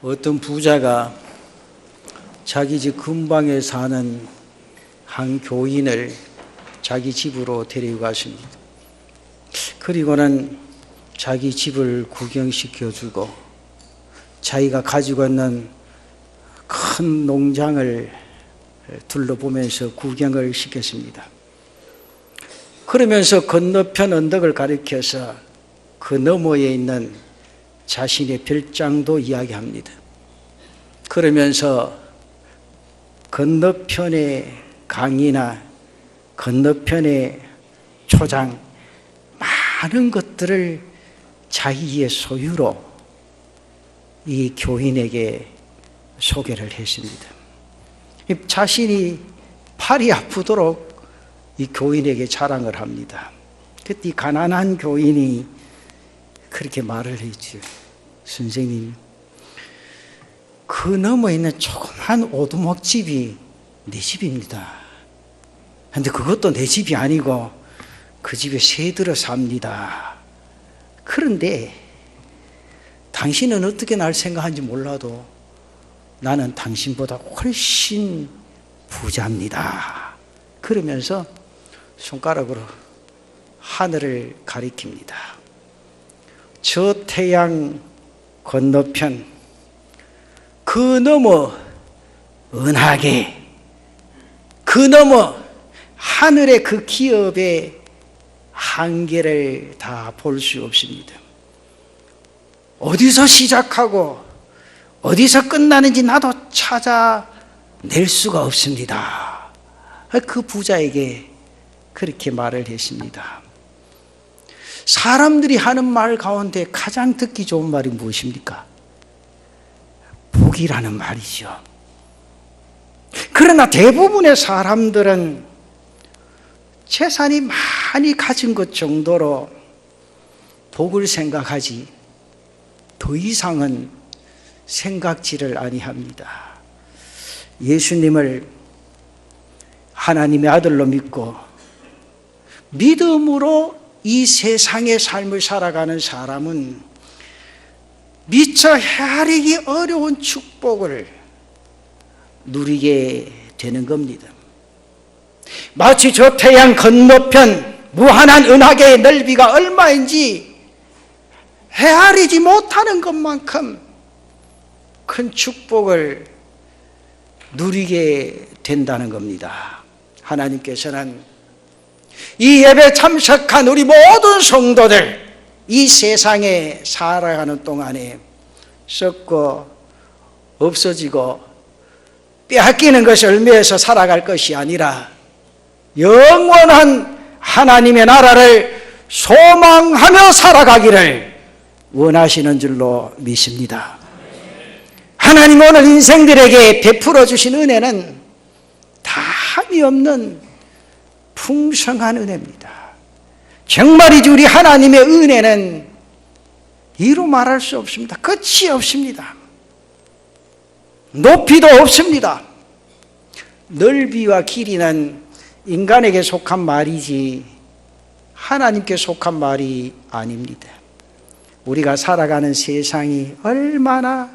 어떤 부자가 자기 집 근방에 사는 한 교인을 자기 집으로 데리고 갔습니다. 그리고는 자기 집을 구경시켜주고 자기가 가지고 있는 큰 농장을 둘러보면서 구경을 시켰습니다. 그러면서 건너편 언덕을 가리켜서 그 너머에 있는 자신의 별장도 이야기합니다. 그러면서 건너편의 강이나 건너편의 초장, 많은 것들을 자기의 소유로 이 교인에게 소개를 했습니다. 자신이 팔이 아프도록 이 교인에게 자랑을 합니다. 그때 이 가난한 교인이 그렇게 말을 했죠. 선생님, 그 너머에 있는 조그만 오두막집이 내 집입니다. 근데 그것도 내 집이 아니고 그 집에 새들어 삽니다. 그런데 당신은 어떻게 날 생각하는지 몰라도 나는 당신보다 훨씬 부자입니다. 그러면서 손가락으로 하늘을 가리킵니다. 저 태양 건너편 그 너머 은하계 그 너머 하늘의 그 기업의 한계를 다 볼 수 없습니다. 어디서 시작하고 어디서 끝나는지 나도 찾아낼 수가 없습니다. 그 부자에게 그렇게 말을 했습니다. 사람들이 하는 말 가운데 가장 듣기 좋은 말이 무엇입니까? 복이라는 말이죠. 그러나 대부분의 사람들은 재산이 많이 가진 것 정도로 복을 생각하지 더 이상은 생각지를 아니합니다. 예수님을 하나님의 아들로 믿고 믿음으로 이 세상의 삶을 살아가는 사람은 미처 헤아리기 어려운 축복을 누리게 되는 겁니다. 마치 저 태양 건너편 무한한 은하계의 넓이가 얼마인지 헤아리지 못하는 것만큼 큰 축복을 누리게 된다는 겁니다. 하나님께서는 이 예배 참석한 우리 모든 성도들 이 세상에 살아가는 동안에 썩고 없어지고 빼앗기는 것이 얽매여서 살아갈 것이 아니라 영원한 하나님의 나라를 소망하며 살아가기를 원하시는 줄로 믿습니다. 하나님 오늘 인생들에게 베풀어 주신 은혜는 담이 없는 풍성한 은혜입니다. 정말이지 우리 하나님의 은혜는 이루 말할 수 없습니다. 끝이 없습니다. 높이도 없습니다. 넓이와 길이는 인간에게 속한 말이지 하나님께 속한 말이 아닙니다. 우리가 살아가는 세상이 얼마나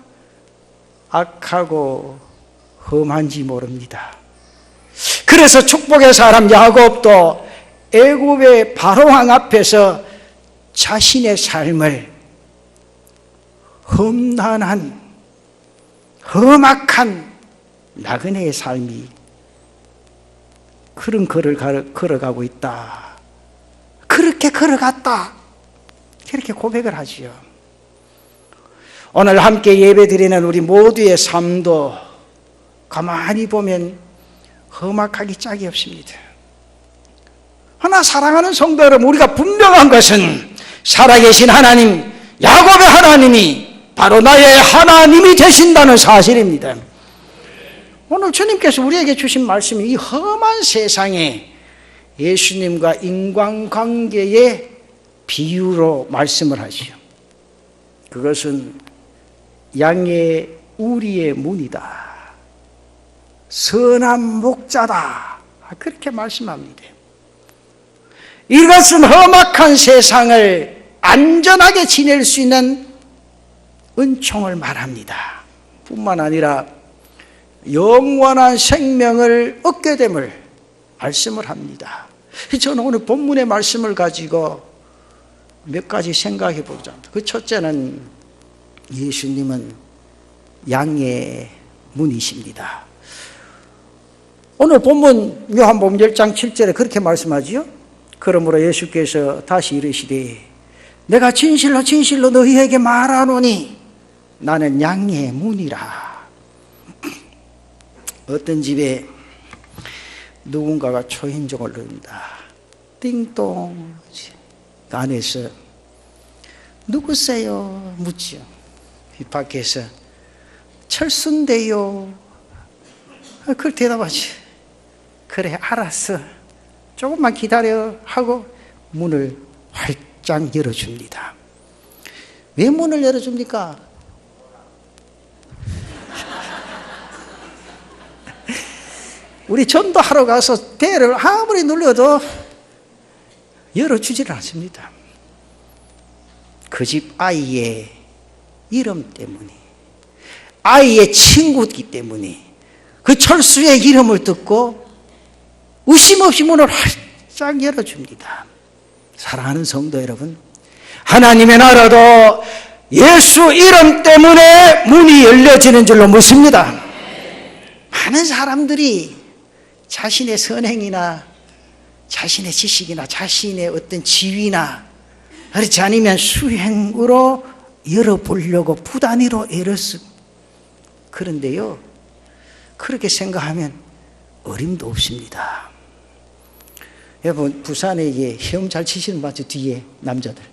악하고 험한지 모릅니다. 그래서 축복의 사람 야곱도 애굽의 바로왕 앞에서 자신의 삶을 험난한 험악한 나그네의 삶이 그런 길을 걸어가고 있다. 그렇게 걸어갔다. 그렇게 고백을 하지요. 오늘 함께 예배드리는 우리 모두의 삶도 가만히 보면 험악하기 짝이 없습니다. 하나 사랑하는 성도 여러분, 우리가 분명한 것은 살아계신 하나님, 야곱의 하나님이 바로 나의 하나님이 되신다는 사실입니다. 오늘 주님께서 우리에게 주신 말씀이 이 험한 세상에 예수님과 인간관계의 비유로 말씀을 하시오. 그것은 양의 우리의 문이다. 선한 목자다. 그렇게 말씀합니다. 이것은 험악한 세상을 안전하게 지낼 수 있는 은총을 말합니다. 뿐만 아니라 영원한 생명을 얻게 됨을 말씀을 합니다. 저는 오늘 본문의 말씀을 가지고 몇 가지 생각해 보자 합니다. 그 첫째는 예수님은 양의 문이십니다. 오늘 본문 요한복음 10장 7절에 그렇게 말씀하지요. 그러므로 예수께서 다시 이르시되 내가 진실로 진실로 너희에게 말하노니 나는 양의 문이라. 어떤 집에 누군가가 초인종을 누른다. 띵동. 그 안에서 누구세요? 묻지요. 밖에서 철수인데요. 그걸 대답하지. 그래 알았어. 조금만 기다려 하고 문을 활짝 열어줍니다. 왜 문을 열어줍니까? 우리 전도하러 가서 대를 아무리 눌러도 열어주질 않습니다. 그 집 아이의 이름 때문에, 아이의 친구이기 때문에 그 철수의 이름을 듣고 의심 없이 문을 활짝 열어줍니다. 사랑하는 성도 여러분, 하나님의 나라도 예수 이름 때문에 문이 열려지는 줄로 믿습니다. 많은 사람들이 자신의 선행이나 자신의 지식이나 자신의 어떤 지위나 그렇지 않으면 수행으로 열어보려고 부단히로 애를 씁니다. 그런데요, 그렇게 생각하면 어림도 없습니다. 여러분, 부산에 헤엄 잘 치시는 분 맞죠? 뒤에 남자들.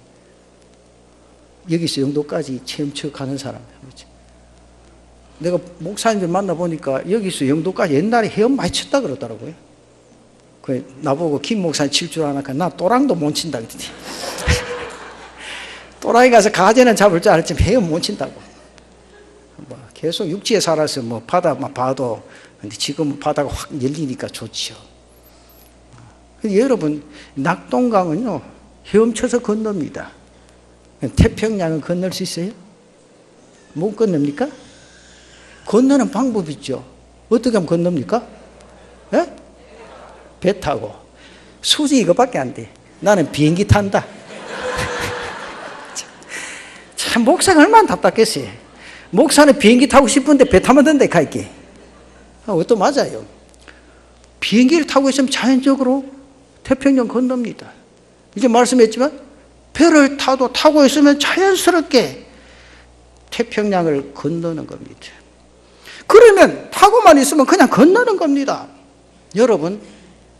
여기서 영도까지 체험쳐 가는 사람. 내가 목사님들 만나보니까 여기서 영도까지 옛날에 헤엄 많이 쳤다 그러더라고요. 나보고 김 목사님 칠 줄 아니까 나 또랑도 못 친다 그랬더니 또랑이 가서 가재는 잡을 줄 알았지만 헤엄 못 친다고. 계속 육지에 살아서 바다만 봐도, 근데 지금은 바다가 확 열리니까 좋죠. 여러분, 낙동강은요 헤엄쳐서 건넙니다. 태평양은 건널 수 있어요? 못 건넙니까? 건너는 방법이 있죠. 어떻게 하면 건넙니까? 예? 배 타고. 수지 이거밖에 안 돼. 나는 비행기 탄다. 참 목사가 얼마나 답답겠어요. 목사는 비행기 타고 싶은데 배 타면 된다 갈게. 그것도 맞아요. 비행기를 타고 있으면 자연적으로 태평양 건넙니다. 이제 말씀했지만 배를 타고 있으면 자연스럽게 태평양을 건너는 겁니다. 그러면 타고만 있으면 그냥 건너는 겁니다. 여러분,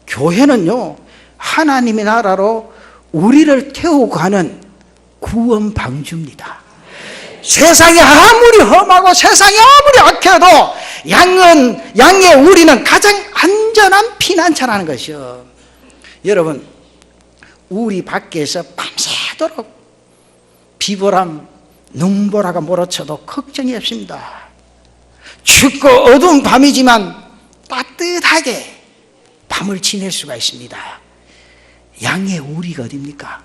교회는요 하나님의 나라로 우리를 태우고 가는 구원 방주입니다. 세상이 아무리 험하고 세상이 아무리 악해도 양의 우리는 가장 안전한 피난처라는 것이요. 여러분, 우리 밖에서 밤새도록 비바람, 눈보라가 몰아쳐도 걱정이 없습니다. 춥고 어두운 밤이지만 따뜻하게 밤을 지낼 수가 있습니다. 양의 우리가 어디입니까?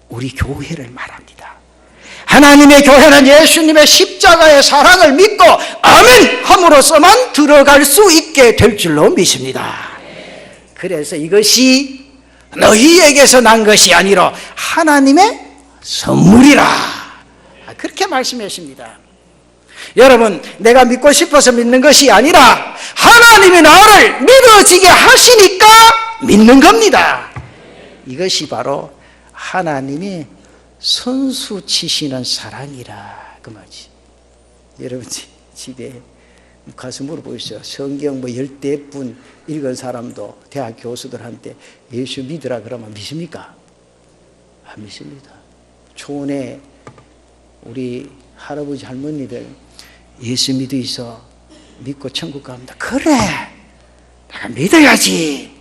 우리 교회를 말합니다. 하나님의 교회는 예수님의 십자가의 사랑을 믿고 아멘 함으로써만 들어갈 수 있게 될 줄로 믿습니다. 그래서 이것이 너희에게서 난 것이 아니라 하나님의 선물이라, 그렇게 말씀하십니다. 여러분, 내가 믿고 싶어서 믿는 것이 아니라 하나님이 나를 믿어지게 하시니까 믿는 겁니다. 이것이 바로 하나님이 선수 치시는 사랑이라 그 말이지. 여러분 집에 가서 물어보시죠. 성경 10대분 읽은 사람도 대학 교수들한테 예수 믿으라 그러면 믿습니까? 안 믿습니다. 초원에 우리 할아버지 할머니들 예수 믿으셔 믿고 천국 갑니다. 그래, 내가 믿어야지,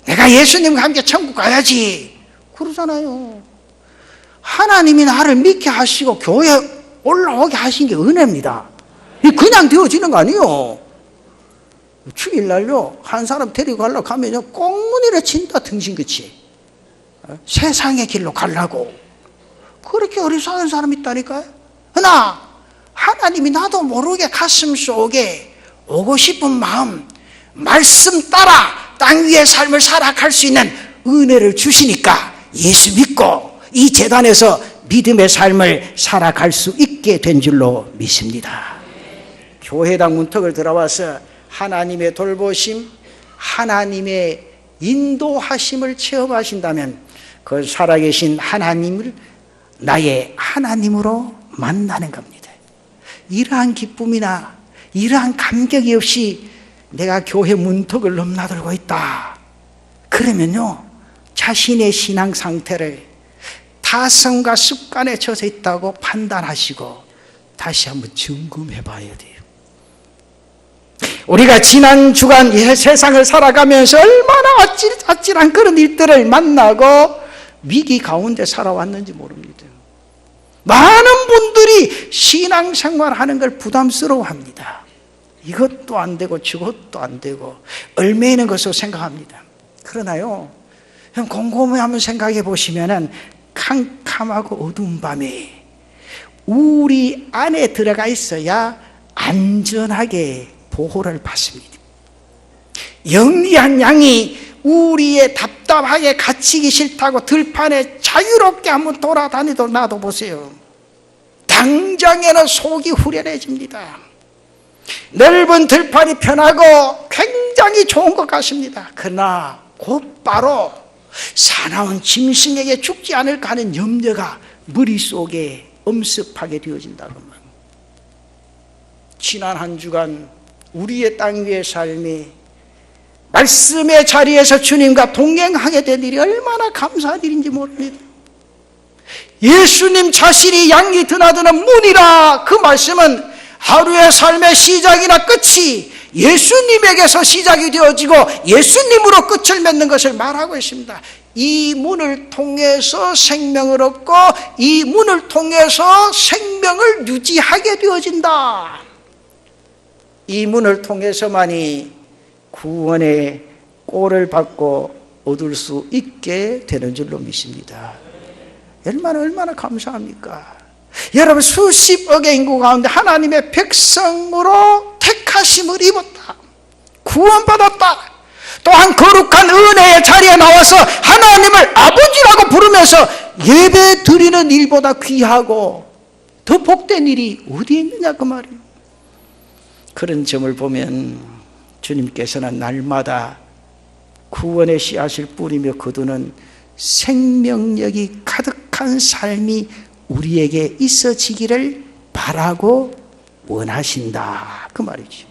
내가 예수님과 함께 천국 가야지 그러잖아요. 하나님이 나를 믿게 하시고 교회 올라오게 하신 게 은혜입니다. 그냥 되어지는 거 아니에요. 주일날요 한 사람 데리고 가려고 하면 꽁무니를 친다. 등신같이 세상의 길로 가려고. 그렇게 어리석은 사람이 있다니까요. 그러나 하나님이 나도 모르게 가슴 속에 오고 싶은 마음, 말씀 따라 땅 위의 삶을 살아갈 수 있는 은혜를 주시니까 예수 믿고 이 제단에서 믿음의 삶을 살아갈 수 있게 된 줄로 믿습니다. 교회당 문턱을 들어와서 하나님의 돌보심, 하나님의 인도하심을 체험하신다면 그 살아계신 하나님을 나의 하나님으로 만나는 겁니다. 이러한 기쁨이나 이러한 감격이 없이 내가 교회 문턱을 넘나들고 있다. 그러면요, 자신의 신앙 상태를 타성과 습관에 젖어 있다고 판단하시고 다시 한번 점검해 봐야 돼요. 우리가 지난 주간 세상을 살아가면서 얼마나 아찔한 그런 일들을 만나고 위기 가운데 살아왔는지 모릅니다. 많은 분들이 신앙생활 하는 걸 부담스러워합니다. 이것도 안 되고 저것도 안 되고 얽매이는 것으로 생각합니다. 그러나요, 곰곰이 한번 생각해 보시면은 캄캄하고 어두운 밤에 우리 안에 들어가 있어야 안전하게 보호를 받습니다. 영리한 양이 우리의 답답하게 갇히기 싫다고 들판에 자유롭게 한번 돌아다니도 놔둬 보세요. 당장에는 속이 후련해집니다. 넓은 들판이 편하고 굉장히 좋은 것 같습니다. 그러나 곧바로 사나운 짐승에게 죽지 않을까 하는 염려가 머릿속에 엄습하게 되어진다고 말합니다. 지난 한 주간 우리의 땅 위의 삶이 말씀의 자리에서 주님과 동행하게 된 일이 얼마나 감사한 일인지 모릅니다. 예수님 자신이 양이 드나드는 문이라, 그 말씀은 하루의 삶의 시작이나 끝이 예수님에게서 시작이 되어지고 예수님으로 끝을 맺는 것을 말하고 있습니다. 이 문을 통해서 생명을 얻고 이 문을 통해서 생명을 유지하게 되어진다. 이 문을 통해서만이 구원의 꼴을 받고 얻을 수 있게 되는 줄로 믿습니다. 얼마나 감사합니까? 여러분, 수십억의 인구 가운데 하나님의 백성으로 택하심을 입었다. 구원받았다. 또한 거룩한 은혜의 자리에 나와서 하나님을 아버지라고 부르면서 예배 드리는 일보다 귀하고 더 복된 일이 어디에 있느냐 그 말이에요. 그런 점을 보면 주님께서는 날마다 구원의 씨앗을 뿌리며 거두는 생명력이 가득한 삶이 우리에게 있어지기를 바라고 원하신다 그 말이죠.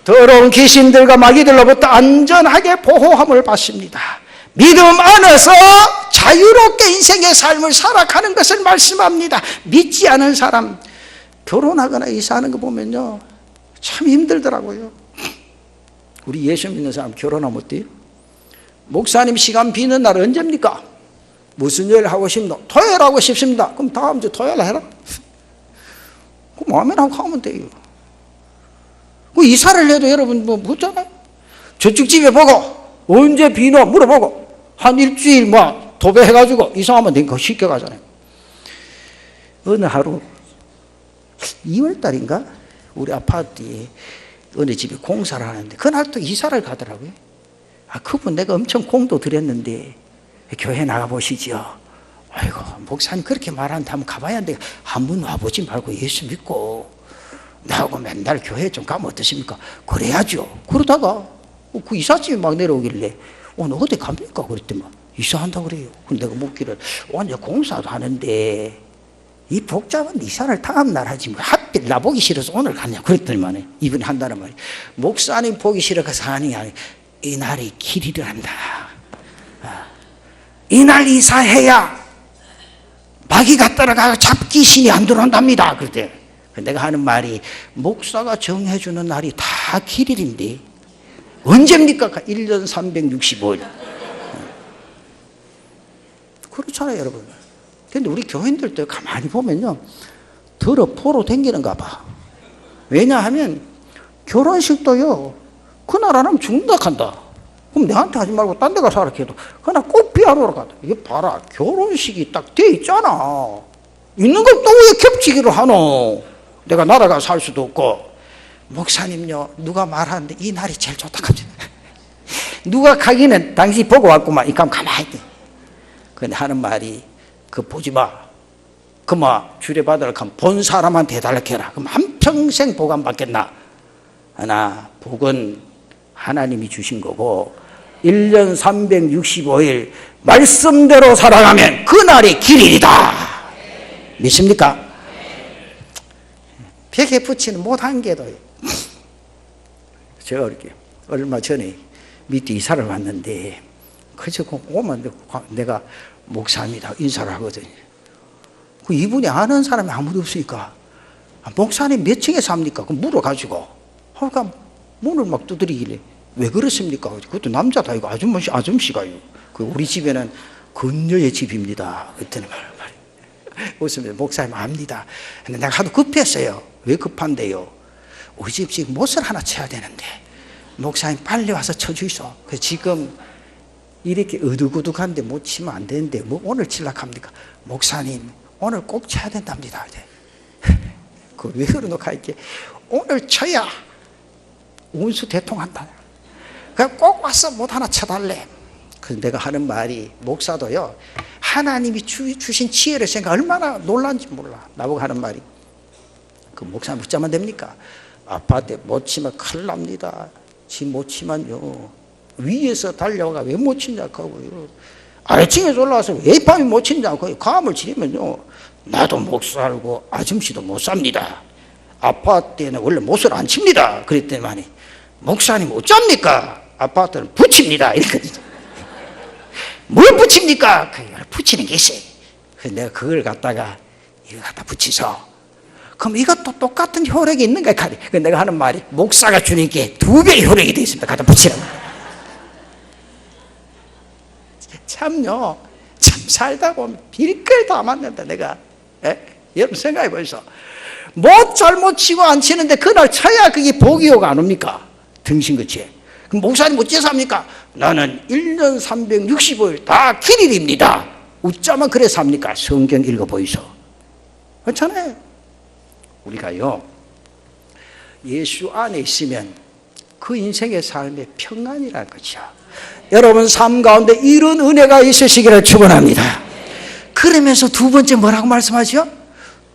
더러운 귀신들과 마귀들로부터 안전하게 보호함을 받습니다. 믿음 안에서 자유롭게 인생의 삶을 살아가는 것을 말씀합니다. 믿지 않은 사람 결혼하거나 이사하는 거 보면요, 참 힘들더라고요. 우리 예수 믿는 사람 결혼하면 어때요? 목사님 시간 비는 날 언제입니까? 무슨 일 하고 싶노? 토요일 하고 싶습니다. 그럼 다음 주 토요일 해라. 그 마음에 하고 하면 돼요. 그 이사를 해도 여러분 뭐 묻잖아요. 저쪽 집에 보고 언제 비노 물어보고 한 일주일 뭐 도배해가지고 이사하면 된 거 쉽게 가잖아요. 어느 하루 2월달인가 우리 아파트에 어느 집에 공사를 하는데 그날 또 이사를 가더라고요. 아, 그분 내가 엄청 공도 드렸는데 교회 나가보시죠. 아이고, 목사님 그렇게 말하는데 한번 가봐야 하는데 한번 와보지 말고 예수 믿고 나하고 맨날 교회 좀 가면 어떠십니까? 그래야죠. 그러다가 그 이삿짐이 막 내려오길래 오늘 어디 갑니까? 그랬더니 이사한다고 그래요. 근데 내가 묻기를 오늘 공사도 하는데 이 복잡한 이사를 다음 날 하지 뭐 하필 나 보기 싫어서 오늘 갔냐 그랬더니만 이분이 한다는 말이 목사님 보기 싫어서 하는 게 아니라 이날이 길이란다. 이날 이사해야 마귀가 따라가서 잡귀신이 안 들어온답니다. 그때 내가 하는 말이 목사가 정해주는 날이 다 길일인데 언제입니까? 1년 365일. 그렇잖아요, 여러분. 근데 우리 교인들도 가만히 보면요, 더러 포로 댕기는가 봐. 왜냐하면 결혼식도요, 그날 안 하면 죽는다 한다. 그럼 내한테 하지 말고 딴 데 가서 하라 해도 그날 꼭 비하러 가다. 이게 봐라, 결혼식이 딱 돼 있잖아. 있는 걸 또 왜 겹치기로 하노? 내가 날아가 살 수도 없고. 목사님요, 누가 말하는데 이 날이 제일 좋다 합니다. 누가 가기는 당신이 보고 왔구만. 이감 가만히 있대. 근데 하는 말이, 그 보지 마. 그만 주례받으라 하면 본 사람한테 해달라 해라. 그럼 한평생 복 안 받겠나? 하나, 복은 하나님이 주신 거고 1년 365일 말씀대로 살아가면 그날이 길이다. 믿습니까? 벽에 붙이는 못한 게도. 제가 이렇게 얼마 전에 밑에 이사를 왔는데 그저 오면 내가 목사입니다 인사를 하거든요. 그 이분이 아는 사람이 아무도 없으니까 목사님 몇 층에 삽니까? 그 물어가지고 그러니까 문을 막 두드리길래 왜 그렇습니까? 그것도 남자다 이거 아줌씨가요. 그 우리 집에는 그녀의 집입니다. 그랬더니 웃으면서 목사님 압니다. 근데 내가 하도 급했어요. 왜 급한데요? 우리 집 지금 못을 하나 쳐야 되는데 목사님 빨리 와서 쳐주이소. 그래서 지금 이렇게 어둑어둑한데 못 치면 안 되는데 뭐 오늘 칠라 합니까? 목사님 오늘 꼭 쳐야 된답니다. 그 왜 그러노? 할게 오늘 쳐야 운수 대통한다. 그러니까 꼭 와서 못 하나 쳐달래. 그래서 내가 하는 말이 목사도요 하나님이 주신 지혜를 생각 얼마나 놀란지 몰라. 나보고 하는 말이 그 목사 묻자면 됩니까? 아파트에 못 치면 큰일 납니다. 지 못 치면요 위에서 달려가 왜 못 치냐고 하고요. 아래층에서 올라와서 왜 밤에 못 치냐고 감을 치면요 나도 못 살고 아줌씨도 못 삽니다. 아파트에는 원래 못을 안 칩니다. 그랬더니 목사님 어쩝니까? 아파트는 붙입니다. 이랬거든요. 뭘 붙입니까? 그걸 붙이는 게 있어요. 그래서 내가 그걸 갖다가 이거 갖다 붙이서 그럼 이것도 똑같은 효력이 있는가? 그래서 내가 하는 말이 목사가 주는 게 2배의 효력이 되어 있습니다. 갖다 붙이는 거예요. 참요 참 살다 보면 빌걸 다 맞는다. 내가 여러분 생각해 보세요. 못 잘못 치고 안 치는데 그날 쳐야 그게 복이요가 안 옵니까? 등신같이. 그럼 목사님 어째서 합니까? 나는 1년 365일 다 길일입니다. 웃자만 그래서 합니까? 성경 읽어 보이소. 그렇잖아요. 우리가요 예수 안에 있으면 그 인생의 삶의 평안이라는 거죠. 여러분 삶 가운데 이런 은혜가 있으시기를 축원합니다. 그러면서 두 번째 뭐라고 말씀하죠?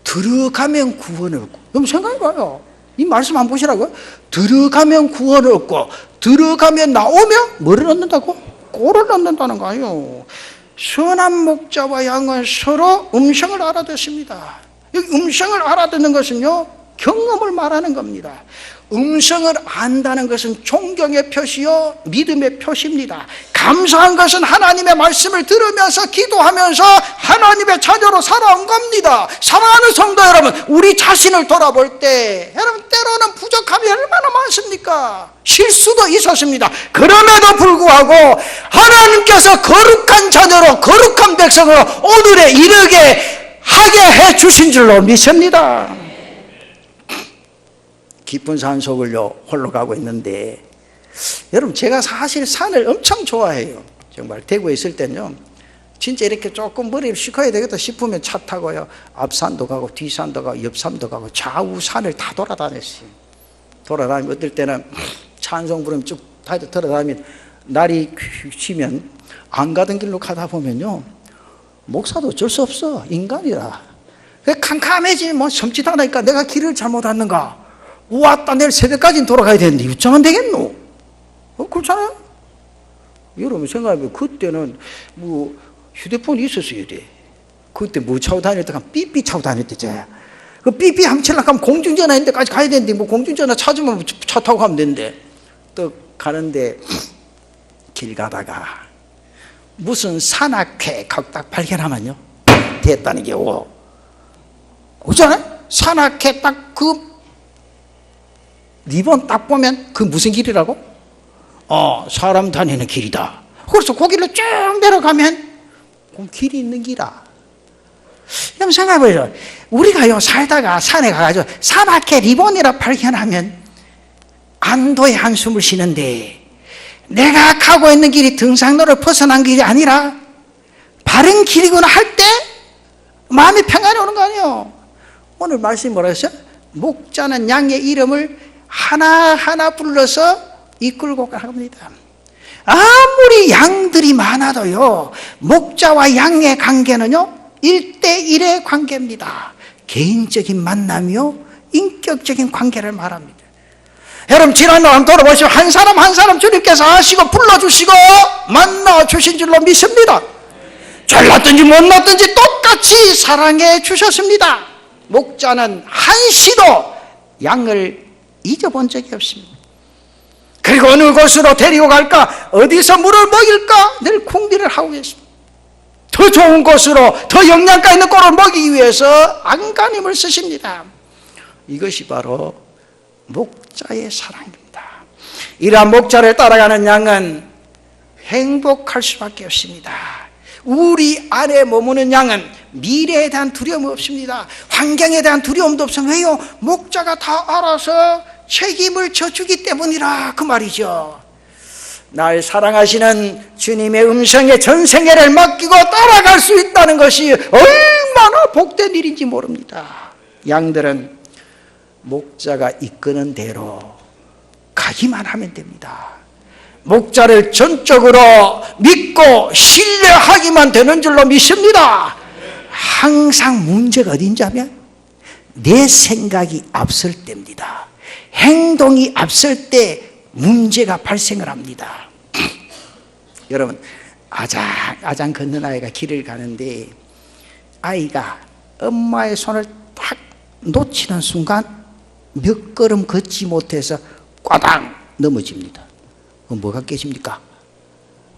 들어가면 구원을 얻고. 여러분 생각해봐요. 이 말씀 안 보시라고요? 들어가면 구원을 얻고 들어가면 나오면 뭐를 얻는다고? 꼴을 얻는다는 거예요. 선한 목자와 양은 서로 음성을 알아듣습니다. 여기 음성을 알아듣는 것은요 경험을 말하는 겁니다. 음성을 안다는 것은 존경의 표시요 믿음의 표시입니다. 감사한 것은 하나님의 말씀을 들으면서 기도하면서 하나님의 자녀로 살아온 겁니다. 사랑하는 성도 여러분, 우리 자신을 돌아볼 때 여러분 때로는 부족함이 얼마나 많습니까? 실수도 있었습니다. 그럼에도 불구하고 하나님께서 거룩한 자녀로 거룩한 백성으로 오늘에 이르게 하게 해주신 줄로 믿습니다. 깊은 산속을요 홀로 가고 있는데 여러분 제가 사실 산을 엄청 좋아해요. 정말 대구에 있을 때는요 진짜 이렇게 조금 머리를 쉬어야 되겠다 싶으면 차 타고요 앞산도 가고 뒷산도 가고 옆산도 가고 좌우 산을 다 돌아다녔어요. 돌아다니면 어떨 때는 찬송 부르면 쭉 돌아다니면 날이 쉬면 안 가던 길로 가다 보면요 목사도 어쩔 수 없어. 인간이라 캄캄해지면 뭐 섬찟하니까 내가 길을 잘못 왔는가. 왔다 내일 새벽까지는 돌아가야 되는데 유짱은 되겠노? 그렇잖아요. 여러분 생각해보면 그때는 뭐 휴대폰이 있었어야 돼. 그때 뭐 차고 다닐 때 삐삐 차고 다닐 때잖아. 그 삐삐 함치려고 하면 공중전화 있는 데까지 가야 되는데 뭐 공중전화 찾으면 차 타고 가면 되는데 또 가는데 길 가다가 무슨 산악회 딱 발견하면요 됐다는 게 오잖아요. 산악회 딱 그 리본 딱 보면 그 무슨 길이라고? 사람 다니는 길이다. 그래서 거기를 쭉 내려가면 그 길이 있는 길이라. 여러분 생각해보세요. 우리가요 살다가 산에 가가지고 산악회 리본이라 발견하면 안도의 한숨을 쉬는데 내가 가고 있는 길이 등산로를 벗어난 길이 아니라 바른 길이구나 할 때 마음이 평안이 오는 거 아니에요. 오늘 말씀이 뭐라 했어요? 목자는 양의 이름을 하나하나 불러서 이끌고 갑니다. 아무리 양들이 많아도요, 목자와 양의 관계는요 1대1의 관계입니다. 개인적인 만남이요 인격적인 관계를 말합니다. 여러분 지난 날 돌아보시면 한 사람 한 사람 주님께서 아시고 불러주시고 만나주신 줄로 믿습니다. 잘났든지 못났든지 똑같이 사랑해 주셨습니다. 목자는 한시도 양을 잊어본 적이 없습니다. 그리고 어느 곳으로 데리고 갈까, 어디서 물을 먹일까 늘 궁리를 하고 계십니다. 더 좋은 곳으로, 더 영양가 있는 꼴을 먹이기 위해서 안간힘을 쓰십니다. 이것이 바로 목자의 사랑입니다. 이러한 목자를 따라가는 양은 행복할 수밖에 없습니다. 우리 안에 머무는 양은 미래에 대한 두려움이 없습니다. 환경에 대한 두려움도 없습니다. 왜요? 목자가 다 알아서 책임을 져주기 때문이라 그 말이죠. 날 사랑하시는 주님의 음성에 전생애를 맡기고 따라갈 수 있다는 것이 얼마나 복된 일인지 모릅니다. 양들은 목자가 이끄는 대로 가기만 하면 됩니다. 목자를 전적으로 믿고 신뢰하기만 되는 줄로 믿습니다. 항상 문제가 어딘지 하면 내 생각이 앞설 때입니다. 행동이 앞설 때 문제가 발생을 합니다. 여러분, 아장 걷는 아이가 길을 가는데 아이가 엄마의 손을 딱 놓치는 순간 몇 걸음 걷지 못해서 꽈당 넘어집니다. 그럼 뭐가 깨집니까?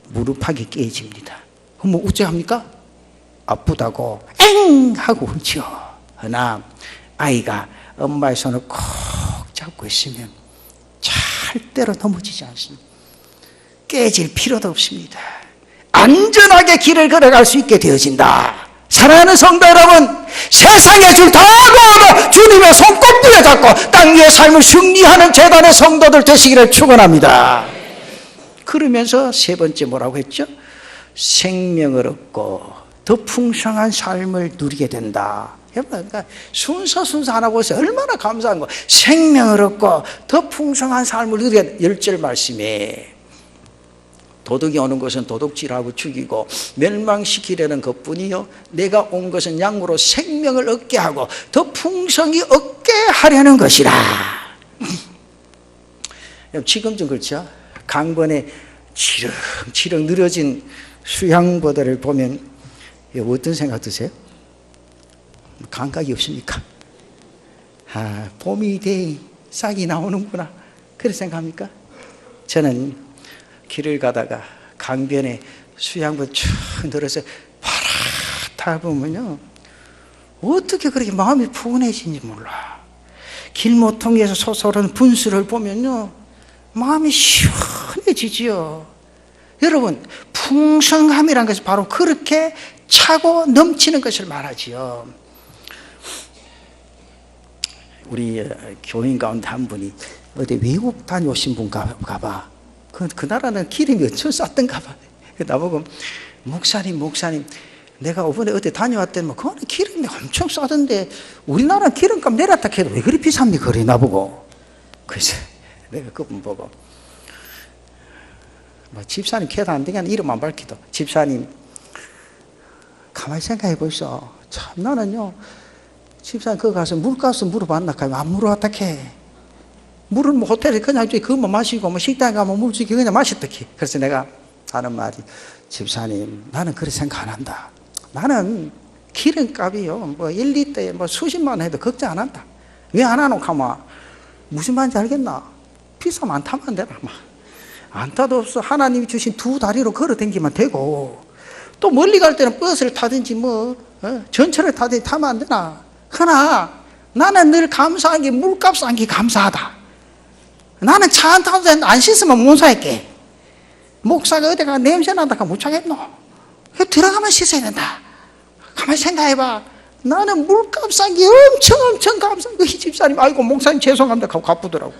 무릎팍이 깨집니다. 그럼 뭐 어찌합니까? 아프다고 엥 하고 울죠. 그러나 아이가 엄마의 손을 꼭 잡고 있으면 절대로 넘어지지 않습니다. 깨질 필요도 없습니다. 안전하게 길을 걸어갈 수 있게 되어진다. 사랑하는 성도 여러분, 세상의 줄 다 놓아도 주님의 손 꼭 부여잡고 땅 위의 삶을 승리하는 재단의 성도들 되시기를 축원합니다. 그러면서 세 번째 뭐라고 했죠? 생명을 얻고 더 풍성한 삶을 누리게 된다. 그러니까 순서 하나 보세요. 얼마나 감사한 거. 생명을 얻고 더 풍성한 삶을 누리게 된다. 10절 말씀에 도둑이 오는 것은 도둑질하고 죽이고 멸망시키려는 것뿐이요 내가 온 것은 양으로 생명을 얻게 하고 더 풍성히 얻게 하려는 것이라. 지금 좀 그렇죠? 강변에 치렁치렁 늘어진 수양보다를 보면 어떤 생각 드세요? 감각이 없습니까? 아, 봄이 돼 싹이 나오는구나 그렇게 생각합니까? 저는 길을 가다가 강변에 수양보 쭉 늘어서 파랗다 보면요 어떻게 그렇게 마음이 푸근해지는지 몰라. 길모퉁이에서 솟아오르는 분수를 보면요 마음이 시원해지지요. 여러분, 풍성함이란 것이 바로 그렇게 차고 넘치는 것을 말하지요. 우리 교인 가운데 한 분이 어디 외국 다녀오신 분가 봐. 그 나라는 기름이 어쩜 쌌던가 봐. 나보고 목사님 내가 이번에 어디 다녀왔더니 뭐 그거는 기름이 엄청 싸던데 우리나라는 기름값 내렸다 해도 왜 그리 비쌉니까? 그래 나보고. 그래서 내가 그분 보고 뭐 집사님 캐도 안 되겠나 이름만 밝히도 집사님 가만히 생각해 보시오. 참 나는요 집사님 거기 가서 물값을 물어봤나 하면 안 물어봤다 캐. 물은 뭐 호텔에 그냥 그것만 마시고 뭐 식당에 가면 물 주기 그냥 마셨다 캐. 그래서 내가 하는 말이 집사님 나는 그렇게 생각 안 한다. 나는 기름값이요 뭐 1리터에 뭐 수십만 원 해도 걱정 안 한다. 왜 안 하노 가마 무슨 말인지 알겠나? 비싸면 안 타면 안 되나 안 타도 없어. 하나님이 주신 두 다리로 걸어 다니기만 되고 또 멀리 갈 때는 버스를 타든지 뭐 전철을 타든지 타면 안 되나? 그러나 나는 늘 감사한 게 물값 싼 게 감사하다. 나는 차 안 타도 안 씻으면 못 살게. 목사가 어디가 냄새 난다 못 차겠노? 들어가면 씻어야 된다. 가만히 생각해봐. 나는 물값 싼 게 엄청 감사한 거. 이 집사님 아이고 목사님 죄송합니다 하고 갚으더라고.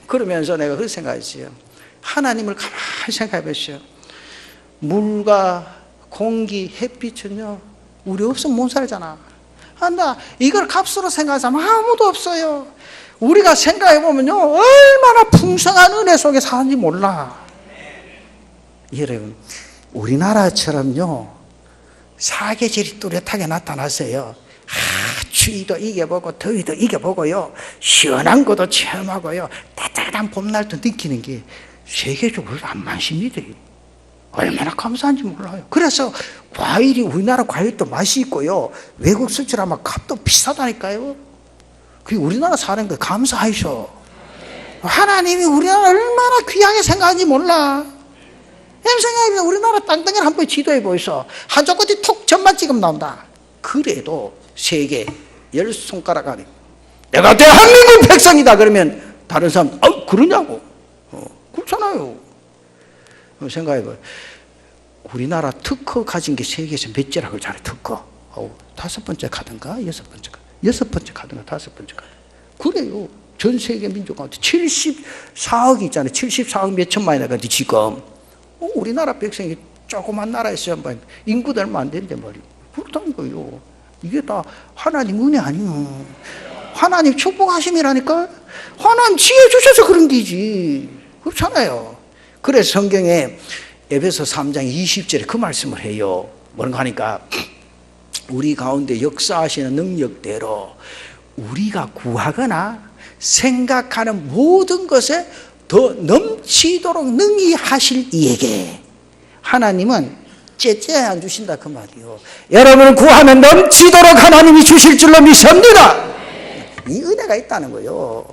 그러면서 내가 그렇게 생각했어요. 하나님을 가만히 생각해 보시오. 물과 공기, 햇빛은요 우리 없으면 못 살잖아. 나 이걸 값으로 생각하는 사람 아무도 없어요. 우리가 생각해 보면요, 얼마나 풍성한 은혜 속에 사는지 몰라. 여러분, 우리나라처럼요, 사계절이 뚜렷하게 나타났어요. 추위도 이겨보고 더위도 이겨보고요, 시원한 것도 체험하고요, 따뜻한 봄날도 느끼는 게 세계적으로 안 많습니다. 얼마나 감사한지 몰라요. 그래서 과일이, 우리나라 과일도 맛이 있고요, 외국 수출하면 값도 비싸다니까요. 그게 우리나라 사는 거 감사하셔. 하나님이 우리나라 얼마나 귀하게 생각하는지 몰라. 생각해보면 우리나라 땅덩이를 한번 지도해 보이소. 한쪽 끝이 톡 점만 찍으면 나온다. 그래도 세계 10손가락 안에 내가 대한민국 백성이다 그러면 다른 사람 그러냐고. 그렇잖아요. 생각해봐. 우리나라 특허 가진 게 세계에서 몇째라고 잘해. 특허 5번째 카드인가 6번째 카드, 6번째 카드인가 5번째 카드. 그래요. 전 세계 민족 가운데 74억이 있잖아요. 74억 몇 천만이 나가는데 지금 우리나라 백성이 조그만 나라에서 인구도 얼마 안 되는데 말이에요. 그렇다는 거예요. 이게 다 하나님 은혜 아니에요. 하나님 축복하심이라니까. 하나님 지혜 주셔서 그런 게지. 그렇잖아요. 그래서 성경에 에베소 3장 20절에 그 말씀을 해요. 뭔가 하니까 우리 가운데 역사하시는 능력대로 우리가 구하거나 생각하는 모든 것에 더 넘치도록 능히 하실 이에게 하나님은 째째 안 주신다 그 말이요. 여러분은 구하면 넘치도록 하나님이 주실 줄로 믿습니다. 이 은혜가 있다는 거예요.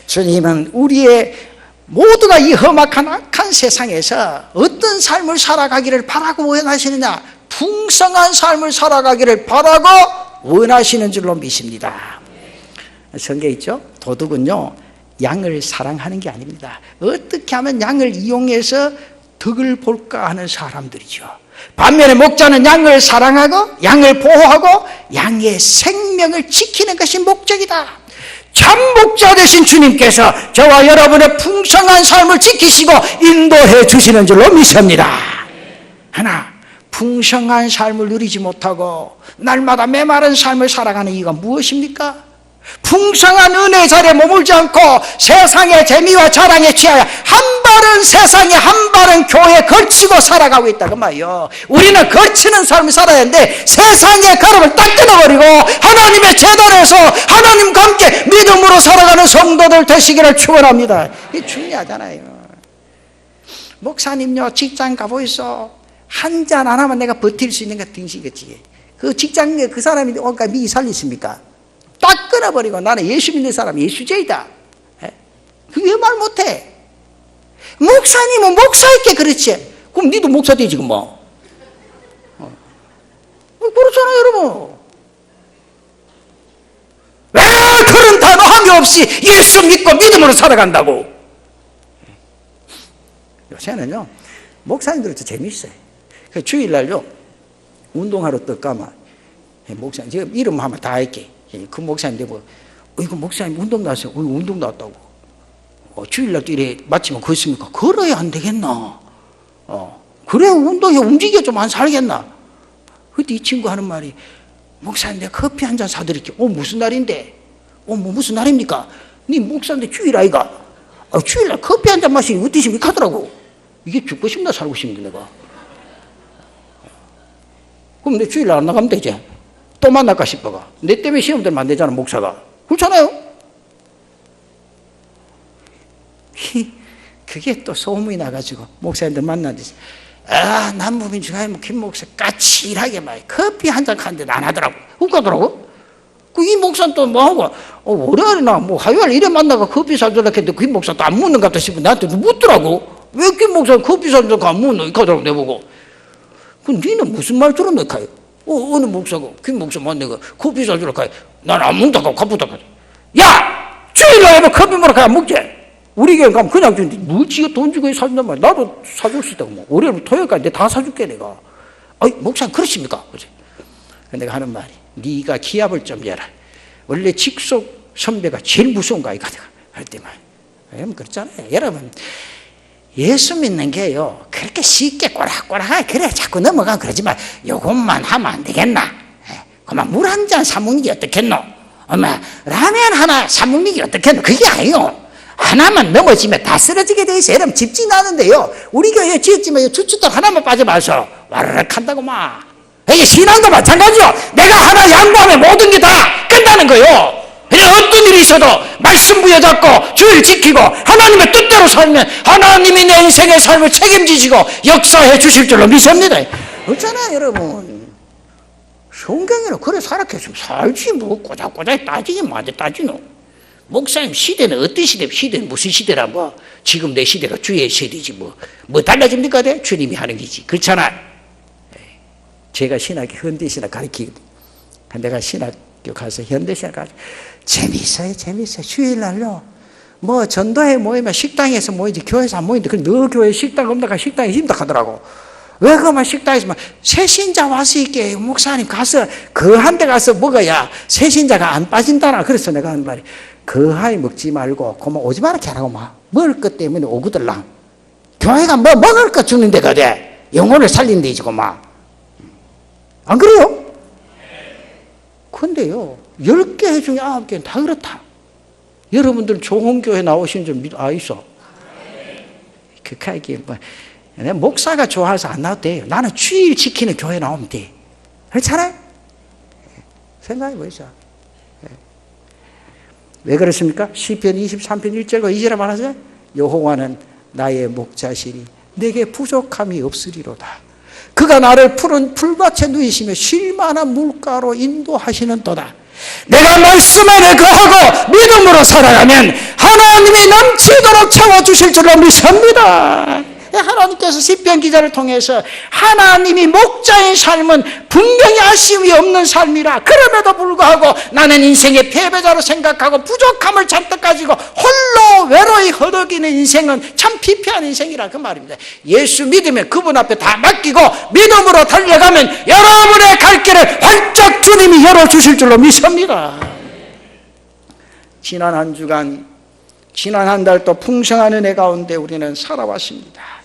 주님은 우리의 모두가 이 험악한 악한 세상에서 어떤 삶을 살아가기를 바라고 원하시느냐? 풍성한 삶을 살아가기를 바라고 원하시는 줄로 믿습니다. 성경에 있죠? 도둑은요, 양을 사랑하는 게 아닙니다. 어떻게 하면 양을 이용해서 덕을 볼까 하는 사람들이죠. 반면에 목자는 양을 사랑하고 양을 보호하고 양의 생명을 지키는 것이 목적이다. 참 목자 되신 주님께서 저와 여러분의 풍성한 삶을 지키시고 인도해 주시는 줄로 믿습니다. 하나, 풍성한 삶을 누리지 못하고 날마다 메마른 삶을 살아가는 이유가 무엇입니까? 풍성한 은혜 자리에 머물지 않고 세상의 재미와 자랑에 취하여 한 발은 세상에 한 발은 교회에 걸치고 살아가고 있다고 말이에요. 우리는 걸치는 삶을 살아야 하는데 세상의 가름을 딱 끊어버리고 하나님의 재단에서 하나님과 함께 믿음으로 살아가는 성도들 되시기를 축원합니다. 이게 중요하잖아요. 목사님요, 직장 가보이소. 한 잔 안 하면 내가 버틸 수 있는 거 등시겠지. 그 직장에 그 사람이 오니까 미리 살리십니까? 딱 끊어버리고 나는 예수 믿는 사람 예수제이다. 그게 말 못해. 목사님은 목사있게 그렇지. 그럼 니도 목사 되지 뭐. 그렇잖아요 여러분. 왜 그런 단호함이 없이 예수 믿고 믿음으로 살아간다고. 요새는요 목사님들도 재밌어요. 주일날요 운동하러 떠가면 목사님 지금 이름 하면 다 할게. 그 목사님 되고 이거 목사님 운동 나왔어요. 운동 나왔다고. 주일날 이래 마치면 걷습니까? 걸어야 안 되겠나? 그래 운동해 움직여 좀 안 살겠나? 그때 이 친구 하는 말이 목사님 내가 커피 한 잔 사드릴게. 무슨 날인데? 뭐 무슨 날입니까? 네 목사인데 주일 아이가? 주일날 커피 한 잔 마시니 어떠십니까? 하더라고. 이게 죽고 싶나 살고 싶은데 내가. 그럼 내 주일날 안 나가면 되지. 또 만날까 싶어가. 내 때문에 시험들 안 되잖아 목사가. 그렇잖아요. 그게 또 소문이 나가지고 목사님들 만나듯이 남부민주가면 김 목사 까칠하게 막 커피 한 잔 하는데 안 하더라고. 웃가더라고. 이 목사는 또 뭐하고 월요일이나 화요일 이래 만나가 커피 사주라 했는데 김 목사 또 안 묻는 것 같다 싶으면 나한테 묻더라고. 왜 김 목사 커피 사주라 안 묻노? 이렇게 하더라고 내보고. 그럼 니는 무슨 말 들었노? 카요? 어느 목사고 김 목사 만나가 커피 사주라 카요? 난 안 묻다가 가보다가 야! 주일날 커피 먹으러 가야 먹지. 우리 교회 가면 그냥 주는데 뭐 지가 돈 주고 사준단 말이야. 나도 사줄 수 있다고. 월요일부터 토요일까지 내가 다 사줄게 내가. 목사님 그러십니까? 그치? 내가 하는 말이 네가 기합을 좀 열라. 원래 직속 선배가 제일 무서운 거 아이가 할 때만. 그렇잖아요. 여러분 예수 믿는 게요, 그렇게 쉽게 꼬락꼬락하게 그래 자꾸 넘어가면 그러지만 요것만 하면 안 되겠나? 그만 물 한 잔 사먹는 게 어떻겠노? 엄마 라면 하나 사먹는 게 어떻겠노? 그게 아니요. 하나만 넘어지면 다 쓰러지게 돼 있어요. 여러분 집진하는데요, 우리 교회 지었지만 주춧돌 하나만 빠져봐서 와르륵 한다고 막. 이게 신앙도 마찬가지요. 내가 하나 양보하면 모든 게 다 끝나는 거요. 그냥 어떤 일이 있어도 말씀 부여잡고 주의를 지키고 하나님의 뜻대로 살면 하나님이 내 인생의 삶을 책임지시고 역사해 주실 줄로 믿습니다. 그렇잖아요 여러분. 성경에는 그래 살았겠으면 살지 뭐 꼬작꼬작 따지긴 뭐한테 따지노. 목사님 시대는 어떤 시대? 시대는 무슨 시대라 뭐 지금 내 시대가 주의 시대지 뭐 달라집니까? 주님이 하는 거지. 그렇잖아. 제가 신학이 현대신학 가르치거든. 내가 신학교 가서 현대신학 가르쳐. 재미있어요. 주일날요 뭐 전도회 모이면 식당에서 모이지 교회에서 안 모이는데 너 교회 식당 없다가 식당이 힘들하더라고. 왜 그만 식당에서 막 새신자 와서 있게 목사님 가서 그 한 데 가서 먹어야 새신자가 안 빠진다나. 그래서 내가 하는 말이 그 하이 먹지 말고 그만 오지 말게 하라고. 막 먹을 것 때문에 오거들랑. 교회가 뭐 먹을 것 주는 데가 돼. 영혼을 살린 데지 그만. 안 그래요? 근데요 10개 중에 9개는 다 그렇다. 여러분들 좋은 교회 나오신 줄 아이소? 그렇게 뭐 목사가 좋아서 안 나와도 돼요. 나는 주일 지키는 교회 나오면 돼. 그렇잖아요? 생각해 보시죠. 왜 그렇습니까? 시편 23편 1절과 2절에 말하죠. 여호와는 나의 목자시니 내게 부족함이 없으리로다. 그가 나를 푸른 풀밭에 누이시며 쉴만한 물가로 인도하시는도다. 내가 말씀에 거하고 믿음으로 살아가면 하나님이 넘치도록 채워주실 줄로 믿습니다. 하나님께서 시편 기자를 통해서 하나님이 목자인 삶은 분명히 아쉬움이 없는 삶이라. 그럼에도 불구하고 나는 인생의 패배자로 생각하고 부족함을 잔뜩 가지고 홀로 외로이 허덕이는 인생은 참 피폐한 인생이라 그 말입니다. 예수 믿으면 그분 앞에 다 맡기고 믿음으로 달려가면 여러분의 갈 길을 활짝 주님이 열어주실 줄로 믿습니다. 지난 한 주간, 지난 한 달 또 풍성한 은혜 가운데 우리는 살아왔습니다.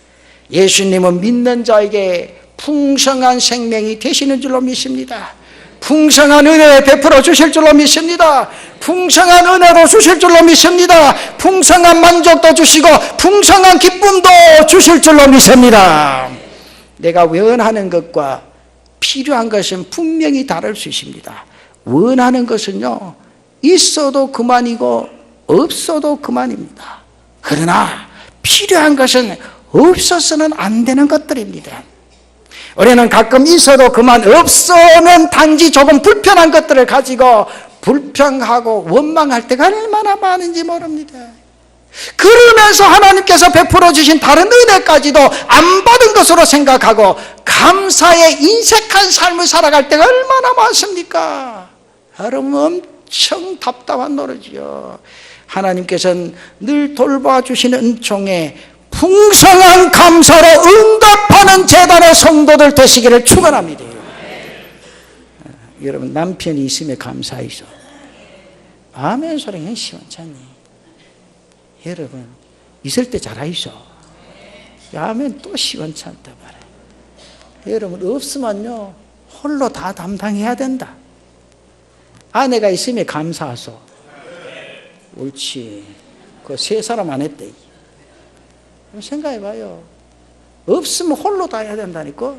예수님은 믿는 자에게 풍성한 생명이 되시는 줄로 믿습니다. 풍성한 은혜 베풀어 주실 줄로 믿습니다. 풍성한 은혜도 주실 줄로 믿습니다. 풍성한 만족도 주시고 풍성한 기쁨도 주실 줄로 믿습니다. 내가 원하는 것과 필요한 것은 분명히 다를 수 있습니다. 원하는 것은요 있어도 그만이고 없어도 그만입니다. 그러나 필요한 것은 없어서는 안 되는 것들입니다. 우리는 가끔 있어도 그만, 없어는 단지 조금 불편한 것들을 가지고 불평하고 원망할 때가 얼마나 많은지 모릅니다. 그러면서 하나님께서 베풀어 주신 다른 은혜까지도 안 받은 것으로 생각하고 감사에 인색한 삶을 살아갈 때가 얼마나 많습니까? 여러분 엄청 답답한 노릇이요. 하나님께서는 늘 돌봐주시는 은총에 풍성한 감사로 응답하는 제단의 성도들 되시기를 축원합니다. 여러분 남편이 있으면 감사이죠. 아멘 소리는 시원찮니? 여러분 있을 때 잘하이죠. 아멘 또 시원찮다 말해. 여러분 없으면요 홀로 다 담당해야 된다. 아내가 있으면 감사하소. 옳지. 그 세 사람 안 했대. 생각해봐요. 없으면 홀로 다 해야 된다니까.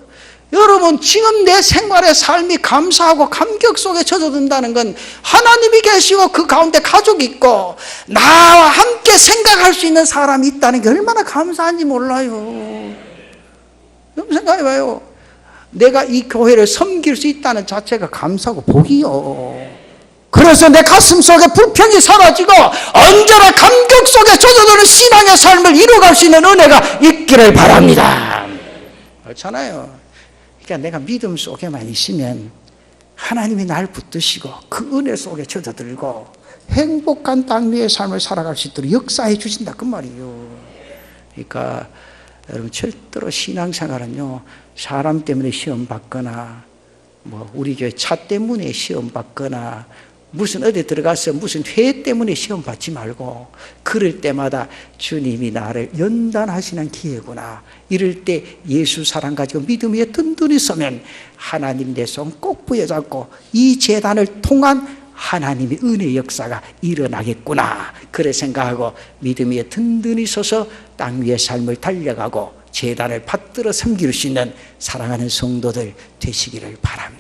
여러분 지금 내 생활의 삶이 감사하고 감격 속에 젖어든다는 건 하나님이 계시고 그 가운데 가족이 있고 나와 함께 생각할 수 있는 사람이 있다는 게 얼마나 감사한지 몰라요. 여러분 생각해봐요. 내가 이 교회를 섬길 수 있다는 자체가 감사하고 복이요. 그래서 내 가슴 속에 불평이 사라지고 언제나 감격 속에 젖어드는 신앙의 삶을 이루어갈 수 있는 은혜가 있기를 바랍니다. 그렇잖아요. 그러니까 내가 믿음 속에만 있으면 하나님이 날 붙드시고 그 은혜 속에 젖어들고 행복한 땅 위의 삶을 살아갈 수 있도록 역사해 주신다 그 말이에요. 그러니까 여러분 절대로 신앙생활은요 사람 때문에 시험 받거나 뭐 우리 교회 차 때문에 시험 받거나 무슨 어디 들어가서 무슨 회 때문에 시험 받지 말고 그럴 때마다 주님이 나를 연단하시는 기회구나. 이럴 때 예수 사랑 가지고 믿음 위에 든든히 서면 하나님 내 손 꼭 부여잡고 이 제단을 통한 하나님의 은혜 역사가 일어나겠구나. 그래 생각하고 믿음 위에 든든히 서서 땅 위의 삶을 달려가고 제단을 받들어 섬길 수 있는 사랑하는 성도들 되시기를 바랍니다.